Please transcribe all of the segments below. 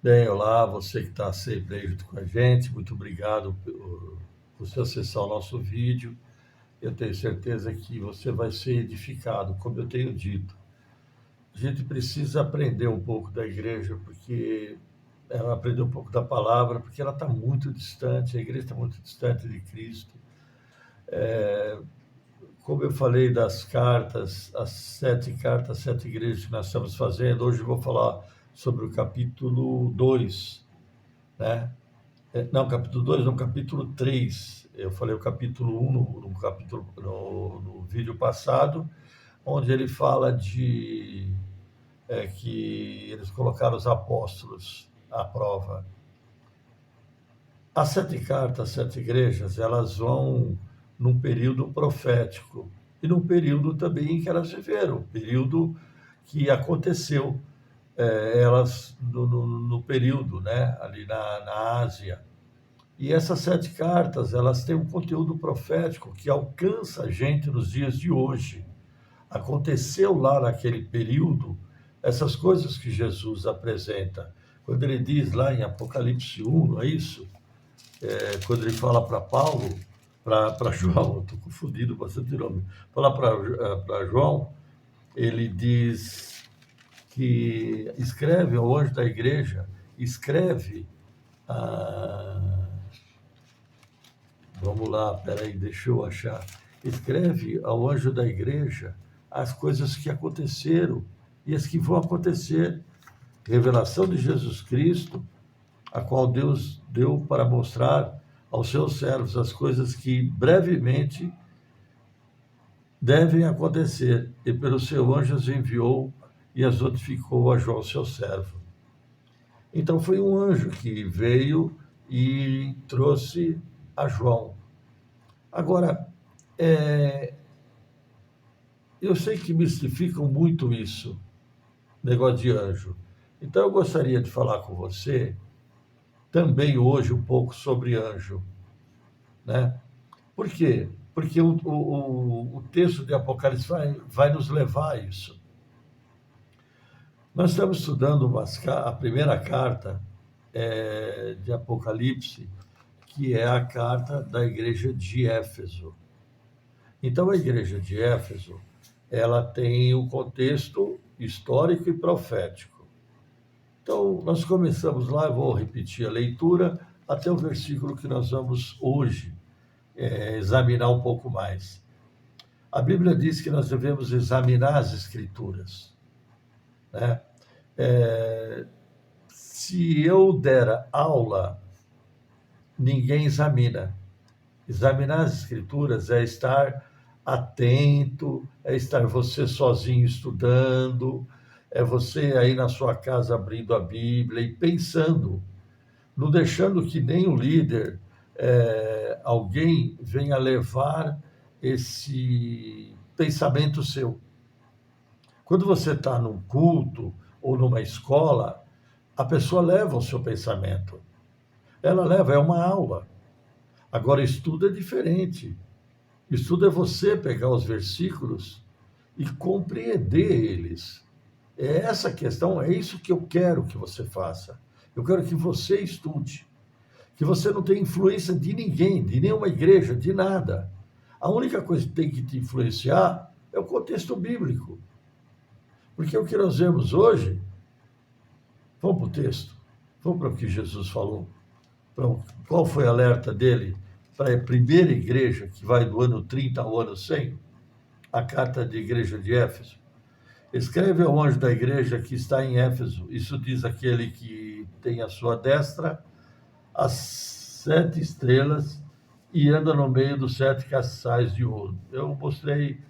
Bem, olá, você que está sempre aí junto com a gente, muito obrigado por você acessar o nosso vídeo. Eu tenho certeza que você vai ser edificado, como eu tenho dito. A gente precisa aprender um pouco da igreja, porque aprender um pouco da palavra, porque ela está muito distante, a igreja está muito distante de Cristo. Como eu falei das cartas, as 7 cartas, 7 igrejas que nós estamos fazendo, hoje eu vou falar sobre o capítulo 2, né? Não, capítulo 2, não, capítulo 3. Eu falei o capítulo 1 no vídeo passado, onde ele fala de que eles colocaram os apóstolos à prova. As 7 cartas, 7 igrejas, elas vão num período profético e num período também em que elas viveram, período que aconteceu, elas no período, né, ali na Ásia. E essas 7 cartas, elas têm um conteúdo profético que alcança a gente nos dias de hoje. Aconteceu lá naquele período essas coisas que Jesus apresenta. Quando ele diz lá em Apocalipse 1, não é isso? Quando ele fala para Paulo, para João, estou confundindo bastante nome, fala para João, ele diz que escreve ao anjo da igreja, escreve a. Vamos lá, peraí, deixa eu achar. Escreve ao anjo da igreja as coisas que aconteceram e as que vão acontecer. Revelação de Jesus Cristo, a qual Deus deu para mostrar aos seus servos as coisas que brevemente devem acontecer, e pelo seu anjo as enviou e as notificou a João, seu servo. Então foi um anjo que veio e trouxe a João. Agora, eu sei que mistificam muito isso, negócio de anjo. Então eu gostaria de falar com você também hoje um pouco sobre anjo, né? Por quê? Porque o texto de Apocalipse vai nos levar a isso. Nós estamos estudando a primeira carta de Apocalipse, que é a carta da igreja de Éfeso. Então, a igreja de Éfeso, ela tem o contexto histórico e profético. Então, nós começamos lá, eu vou repetir a leitura, até o versículo que nós vamos hoje examinar um pouco mais. A Bíblia diz que nós devemos examinar as Escrituras, né? Se eu der aula, ninguém examina. Examinar as Escrituras é estar atento, é estar você sozinho estudando, é você aí na sua casa abrindo a Bíblia e pensando, não deixando que nem o líder, alguém venha levar esse pensamento seu. Quando você está num culto ou numa escola, a pessoa leva o seu pensamento. Ela leva, é uma aula. Agora, estudo é diferente. Estudo é você pegar os versículos e compreender eles. É essa questão, é isso que eu quero que você faça. Eu quero que você estude. Que você não tenha influência de ninguém, de nenhuma igreja, de nada. A única coisa que tem que te influenciar é o contexto bíblico. Porque o que nós vemos hoje, vamos para o texto, vamos para o que Jesus falou. Qual foi o alerta dele para a primeira igreja, que vai do ano 30 ao ano 100? A carta de igreja de Éfeso. Escreve ao anjo da igreja que está em Éfeso. Isso diz aquele que tem à sua destra as 7 estrelas e anda no meio dos 7 castiçais de ouro. Eu mostrei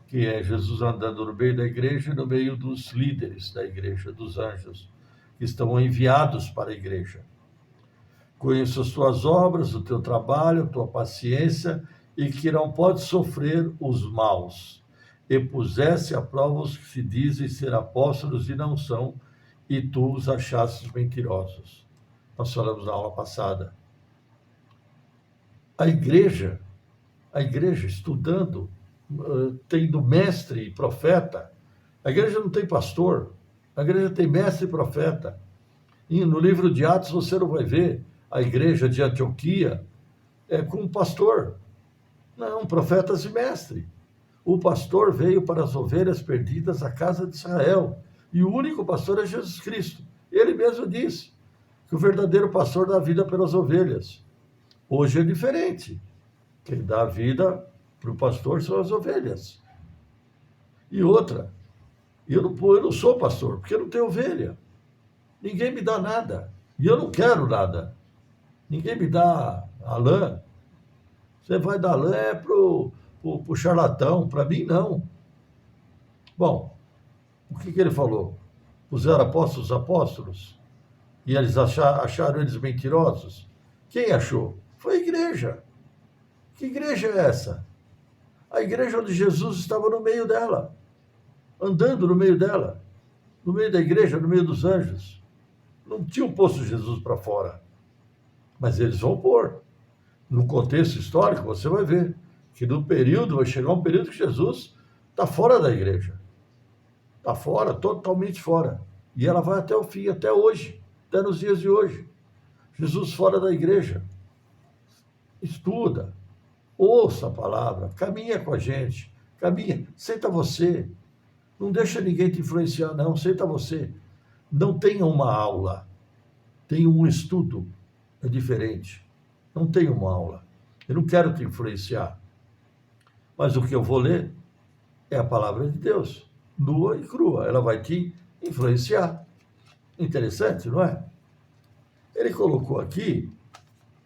que é Jesus andando no meio da igreja e no meio dos líderes da igreja, dos anjos, que estão enviados para a igreja. Conheço as tuas obras, o teu trabalho, a tua paciência, e que não podes sofrer os maus. E pusesse à prova os que se dizem ser apóstolos e não são, e tu os achastes mentirosos. Nós falamos na aula passada. A igreja estudando, tendo mestre e profeta. A igreja não tem pastor, a igreja tem mestre e profeta. E no livro de Atos você não vai ver a igreja de Antioquia com um pastor. Não, profetas e mestre. O pastor veio para as ovelhas perdidas da casa de Israel. E o único pastor é Jesus Cristo. Ele mesmo disse que o verdadeiro pastor dá vida pelas ovelhas. Hoje é diferente. Quem dá vida para o pastor são as ovelhas. E outra, eu não sou pastor, porque eu não tenho ovelha. Ninguém me dá nada. E eu não quero nada. Ninguém me dá a lã. Você vai dar lã pro charlatão, para mim não. Bom, o que ele falou? Puseram apóstolos apóstolos? E eles acharam eles mentirosos? Quem achou? Foi a igreja. Que igreja é essa? A igreja onde Jesus estava no meio dela, andando no meio dela, no meio da igreja, no meio dos anjos. Não tinham posto Jesus para fora. Mas eles vão pôr. No contexto histórico, você vai ver que no período, vai chegar um período que Jesus está fora da igreja. Está fora, totalmente fora. E ela vai até o fim, até hoje, até nos dias de hoje. Jesus fora da igreja. Estuda, ouça a palavra, caminha com a gente, caminha, senta você. Não deixa ninguém te influenciar, não, senta você. Não tenha uma aula, tenha um estudo, é diferente. Não tenha uma aula. Eu não quero te influenciar. Mas o que eu vou ler é a palavra de Deus, nua e crua. Ela vai te influenciar. Interessante, não é? Ele colocou aqui,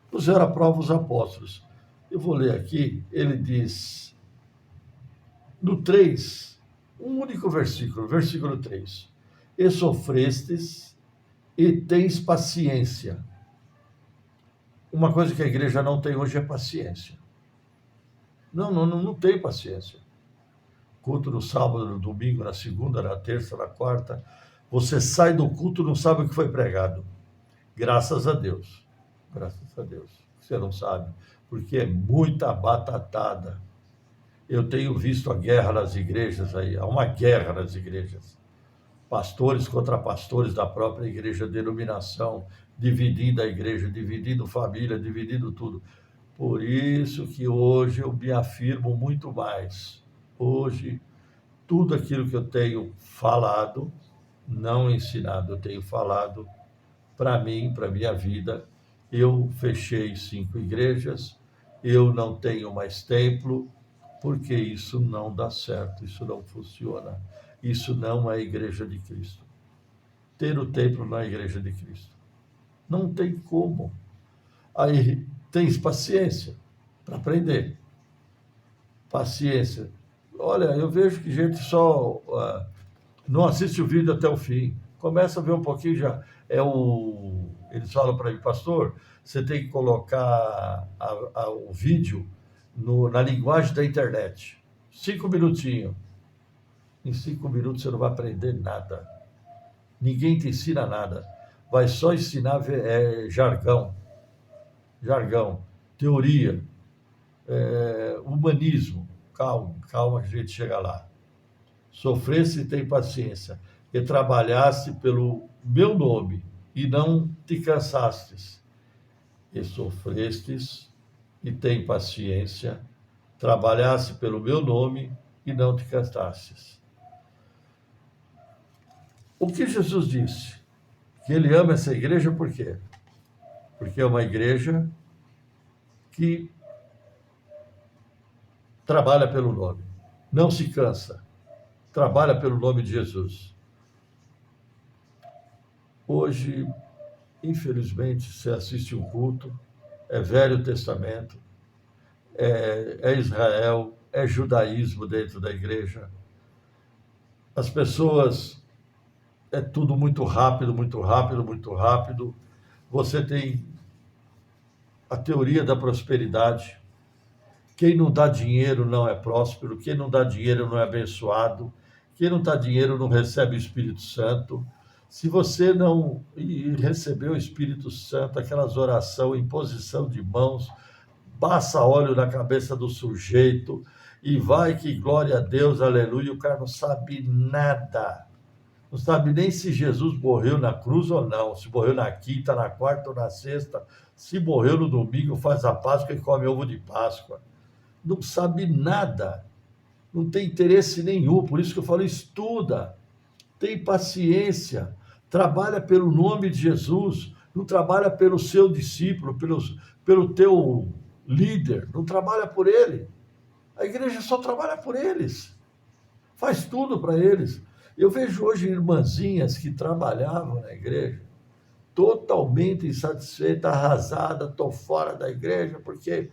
puseram à prova os apóstolos. Eu vou ler aqui, ele diz, no 3, um único versículo, versículo 3. E sofrestes e tens paciência. Uma coisa que a igreja não tem hoje é paciência. Não tem paciência. Culto no sábado, no domingo, na segunda, na terça, na quarta. Você sai do culto e não sabe o que foi pregado. Graças a Deus. Graças a Deus. Você não sabe. Porque é muita batatada. Eu tenho visto a guerra nas igrejas aí. Há uma guerra nas igrejas. Pastores contra pastores da própria igreja, denominação, dividindo a igreja, dividindo família, dividindo tudo. Por isso que hoje eu me afirmo muito mais. Hoje, tudo aquilo que eu tenho falado, não ensinado, eu tenho falado para mim, para minha vida. Eu fechei 5 igrejas, eu não tenho mais templo, porque isso não dá certo, isso não funciona. Isso não é a igreja de Cristo. Ter o templo não é a igreja de Cristo. Não tem como. Aí tens paciência para aprender. Paciência. Olha, eu vejo que gente só não assiste o vídeo até o fim. Começa a ver um pouquinho já. Eles falam para mim, pastor, você tem que colocar o vídeo na linguagem da internet. 5 minutinhos. Em 5 minutos você não vai aprender nada. Ninguém te ensina nada. Vai só ensinar jargão, teoria, humanismo. Calma, calma que a gente chega lá. Sofresse e tem paciência, e trabalhasse pelo meu nome, e não te cansastes. E sofrestes e tem paciência, trabalhasse pelo meu nome, e não te cansastes. O que Jesus disse? Que ele ama essa igreja por quê? Porque é uma igreja que trabalha pelo nome, não se cansa, trabalha pelo nome de Jesus. Hoje, infelizmente, você assiste um culto, é Velho Testamento, é Israel, é judaísmo dentro da igreja. As pessoas, é tudo muito rápido, muito rápido, muito rápido. Você tem a teoria da prosperidade. Quem não dá dinheiro não é próspero, quem não dá dinheiro não é abençoado, quem não dá dinheiro não recebe o Espírito Santo. Se você não receber o Espírito Santo, aquelas orações, imposição de mãos, passa óleo na cabeça do sujeito e vai que glória a Deus, aleluia, o cara não sabe nada. Não sabe nem se Jesus morreu na cruz ou não, se morreu na quinta, na quarta ou na sexta, se morreu no domingo, faz a Páscoa e come ovo de Páscoa. Não sabe nada, não tem interesse nenhum, por isso que eu falo, estuda, tem paciência, trabalha pelo nome de Jesus, não trabalha pelo seu discípulo, pelo teu líder, não trabalha por ele. A igreja só trabalha por eles, faz tudo para eles. Eu vejo hoje irmãzinhas que trabalhavam na igreja, totalmente insatisfeita, arrasada, estou fora da igreja, porque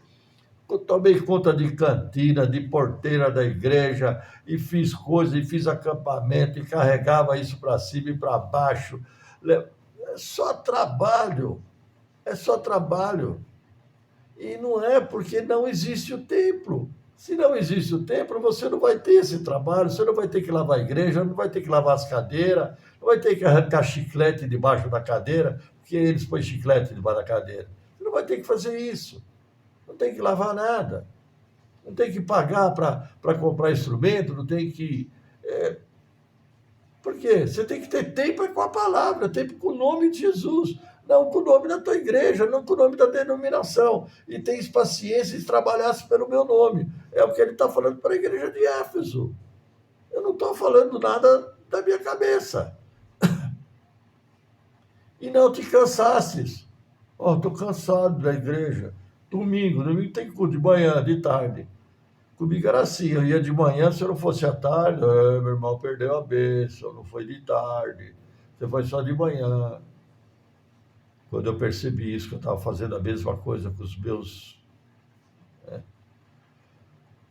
eu tomei conta de cantina, de porteira da igreja, e fiz coisas, e fiz acampamento, e carregava isso para cima e para baixo. É só trabalho, é só trabalho. E não é porque não existe o templo. Se não existe o templo, você não vai ter esse trabalho, você não vai ter que lavar a igreja, não vai ter que lavar as cadeiras, não vai ter que arrancar chiclete debaixo da cadeira, porque eles põem chiclete debaixo da cadeira. Você não vai ter que fazer isso. Não tem que lavar nada. Não tem que pagar para comprar instrumento, não tem que. Por quê? Você tem que ter tempo com a palavra, tempo com o nome de Jesus. Não com o nome da tua igreja, não com o nome da denominação. E tens paciência e trabalhasse pelo meu nome. É o que ele está falando para a igreja de Éfeso. Eu não estou falando nada da minha cabeça. E não te cansasses. Estou cansado da igreja. Domingo tem culto de manhã, de tarde. Comigo era assim, eu ia de manhã, se eu não fosse à tarde, meu irmão perdeu a bênção, não foi de tarde, você foi só de manhã. Quando eu percebi isso, que eu estava fazendo a mesma coisa com os meus...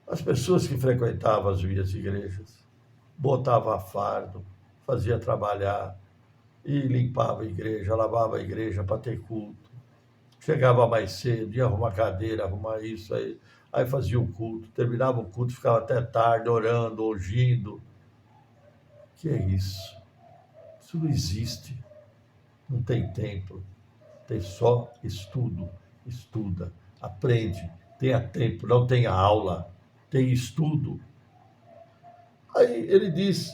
As pessoas que frequentavam as minhas igrejas, botava fardo, fazia trabalhar, e limpava a igreja, lavava a igreja para ter culto. Chegava mais cedo, ia arrumar cadeira, arrumar isso, aí fazia o culto, terminava o culto, ficava até tarde orando, ouvindo. Que é isso? Isso não existe. Não tem templo. Tem só estudo. Estuda, aprende, tenha tempo, não tenha aula, tem estudo. Aí ele diz,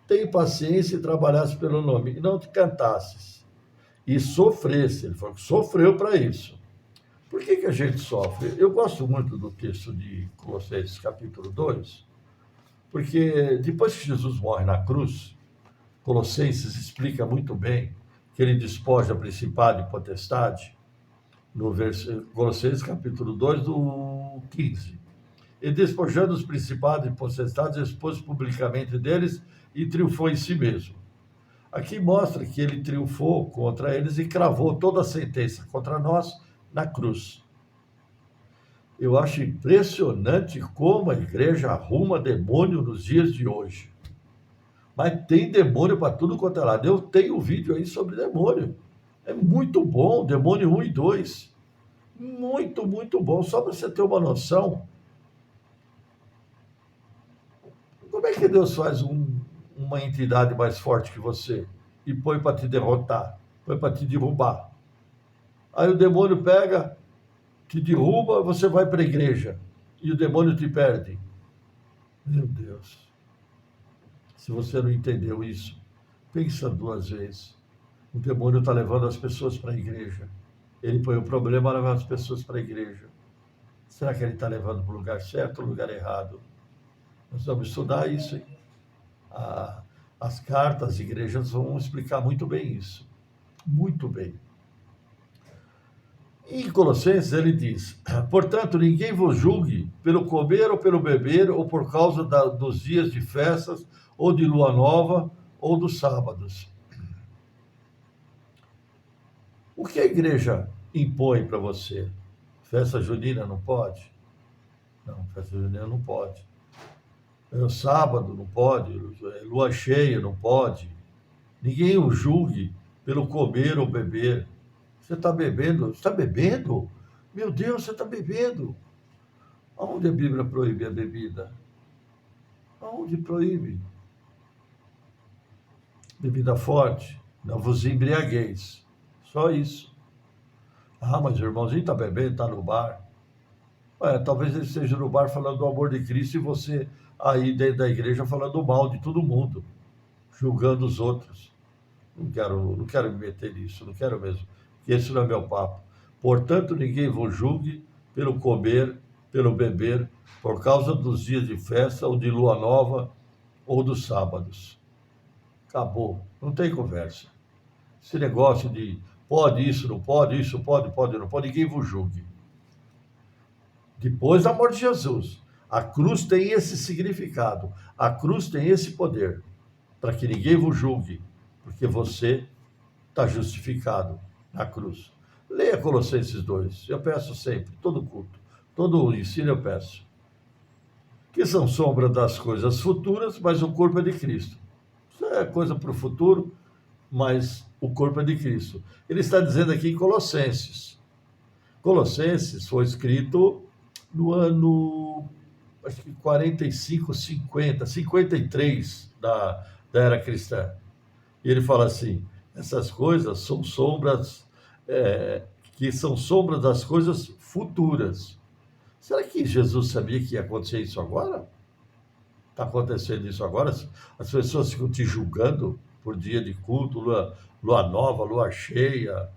tem paciência e trabalhasse pelo nome, e não te cantasses. E sofresse, ele falou que sofreu para isso. Por que a gente sofre? Eu gosto muito do texto de Colossenses, capítulo 2, porque depois que Jesus morre na cruz, Colossenses explica muito bem que ele despoja principado e potestade, no Colossenses, capítulo 2, do 15. E despojando os principados e potestades, expôs publicamente deles e triunfou em si mesmo. Aqui mostra que ele triunfou contra eles e cravou toda a sentença contra nós na cruz. Eu acho impressionante como a igreja arruma demônio nos dias de hoje. Mas tem demônio para tudo quanto é lado. Eu tenho um vídeo aí sobre demônio. É muito bom, demônio 1 e 2. Muito, muito bom. Só para você ter uma noção. Como é que Deus faz uma entidade mais forte que você e põe para te derrotar, põe para te derrubar? Aí o demônio pega, te derruba, você vai para a igreja e o demônio te perde. Meu Deus. Se você não entendeu isso, pensa duas vezes. O demônio está levando as pessoas para a igreja. Ele põe o problema a levar as pessoas para a igreja. Será que ele está levando para o lugar certo ou o lugar errado? Nós vamos estudar isso, hein? As cartas, as igrejas vão explicar muito bem isso. Muito bem. Em Colossenses ele diz, portanto, ninguém vos julgue pelo comer ou pelo beber, ou por causa dos dias de festas, ou de lua nova, ou dos sábados. O que a igreja impõe para você? Festa junina não pode? Não, festa junina não pode. Sábado não pode, lua cheia não pode. Ninguém o julgue pelo comer ou beber. Você está bebendo? Você está bebendo? Meu Deus, você está bebendo. Aonde a Bíblia proíbe a bebida? Aonde proíbe? Bebida forte? Não vos embriagueis. Só isso. Mas o irmãozinho está bebendo, está no bar. Talvez ele esteja no bar falando do amor de Cristo e você aí dentro da igreja falando mal de todo mundo. julgando os outros. Não quero me meter nisso, não quero mesmo, que esse não é meu papo. Portanto, ninguém vos julgue pelo comer, pelo beber, por causa dos dias de festa, ou de lua nova, ou dos sábados. Acabou, não tem conversa. Esse negócio de pode isso, não pode, isso pode, não pode, ninguém vos julgue. Depois da morte de Jesus, a cruz tem esse significado, a cruz tem esse poder, para que ninguém vos julgue, porque você está justificado na cruz. Leia Colossenses 2, eu peço sempre, todo culto, todo ensino eu peço. Que são sombra das coisas futuras, mas o corpo é de Cristo. Isso é coisa para o futuro, mas o corpo é de Cristo. Ele está dizendo aqui em Colossenses. Colossenses foi escrito no ano, acho que 45, 50, 53 da era cristã. E ele fala assim, essas coisas são sombras, que são sombras das coisas futuras. Será que Jesus sabia que ia acontecer isso agora? Está acontecendo isso agora? As pessoas ficam te julgando por dia de culto, lua nova, lua cheia,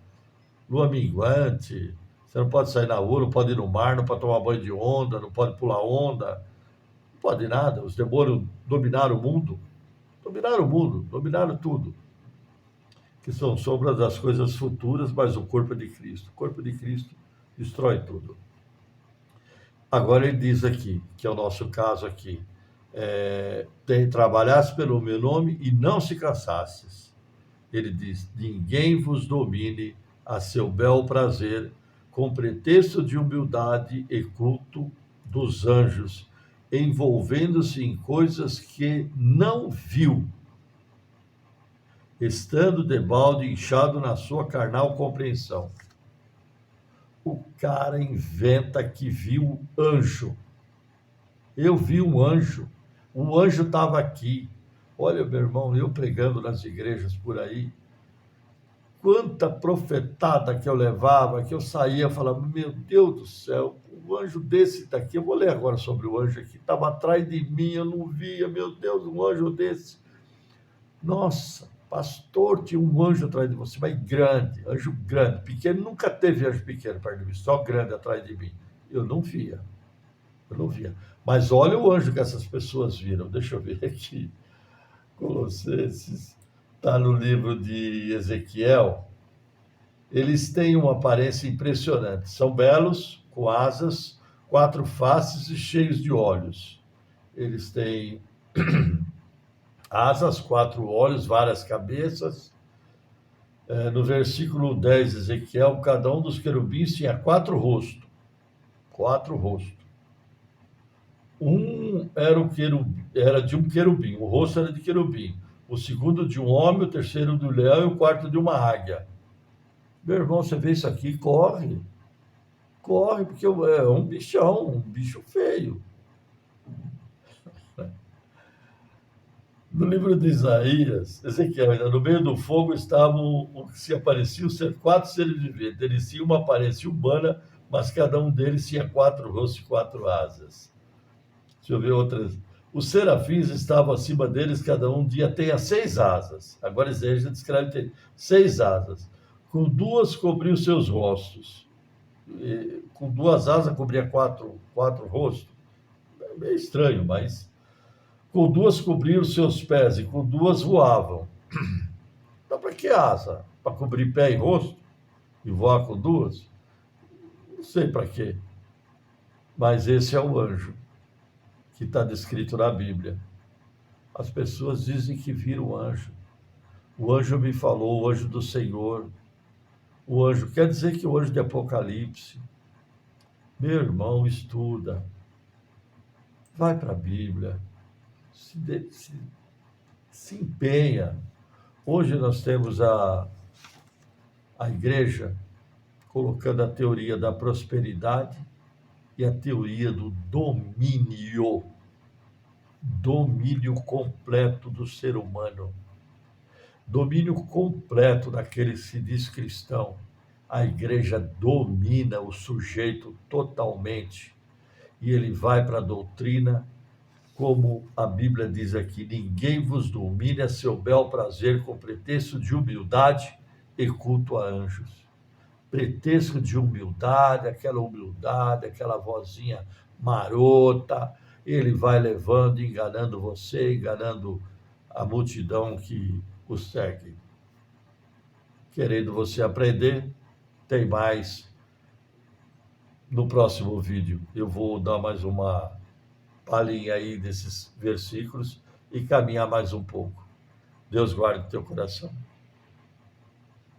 lua minguante. Você não pode sair na rua, não pode ir no mar, não pode tomar banho de onda, não pode pular onda, não pode nada. Os demônios dominaram o mundo, dominaram tudo. Que são sombras das coisas futuras, mas o corpo é de Cristo. O corpo de Cristo destrói tudo. Agora ele diz aqui, que é o nosso caso aqui, trabalhasse pelo meu nome e não se cansasses. Ele diz, ninguém vos domine a seu bel prazer, com pretexto de humildade e culto dos anjos, envolvendo-se em coisas que não viu, estando debalde inchado na sua carnal compreensão. O cara inventa que viu anjo. Eu vi um anjo. O anjo estava aqui. Olha, meu irmão, eu pregando nas igrejas por aí, quanta profetada que eu levava, que eu saía e falava, meu Deus do céu, um anjo desse daqui, eu vou ler agora sobre o anjo aqui, estava atrás de mim, eu não via, meu Deus, um anjo desse. Nossa, pastor, tinha um anjo atrás de você, mas grande, anjo grande, pequeno, nunca teve anjo pequeno perto de mim, só grande atrás de mim. Eu não via. Mas olha o anjo que essas pessoas viram, deixa eu ver aqui. Colossenses, está no livro de Ezequiel. Eles têm uma aparência impressionante, são belos, com asas, 4 faces e cheios de olhos. Eles têm asas, 4 olhos, várias cabeças. No versículo 10 de Ezequiel, cada um dos querubins tinha 4 rostos. 4 rostos. Um era de um querubim, o rosto era de querubim. O segundo de um homem, o terceiro do leão e o quarto de uma águia. Meu irmão, você vê isso aqui, corre. Corre, porque é um bichão, um bicho feio. No livro de Isaías, Ezequiel, ainda no meio do fogo estavam o que se apareciam ser 4 seres viventes. Eles tinham uma aparência humana, mas cada um deles tinha 4 rostos e 4 asas. Deixa eu ver outras. Os serafins estavam acima deles, cada um tinha 6 asas. Agora Isaías descreve 6 asas. Com 2 cobriam seus rostos. Com 2 asas cobria 4 rostos. É meio estranho, mas... Com 2 cobriam seus pés e com 2 voavam. Então, para que asa? Para cobrir pé e rosto? E voar com 2? Não sei para quê. Mas esse é o anjo que está descrito na Bíblia. As pessoas dizem que viram o anjo. O anjo me falou, o anjo do Senhor. O anjo, quer dizer que o anjo de Apocalipse. Meu irmão, estuda. Vai para a Bíblia. Se empenha. Hoje nós temos a igreja colocando a teoria da prosperidade e a teoria do domínio completo do ser humano, domínio completo daquele que se diz cristão. A igreja domina o sujeito totalmente e ele vai para a doutrina como a Bíblia diz aqui, ninguém vos domine a seu bel prazer com pretexto de humildade e culto a anjos. Pretexto de humildade, aquela vozinha marota, ele vai levando, enganando você, enganando a multidão que o segue. Querendo você aprender, tem mais no próximo vídeo. Eu vou dar mais uma palhinha aí desses versículos e caminhar mais um pouco. Deus guarde o teu coração.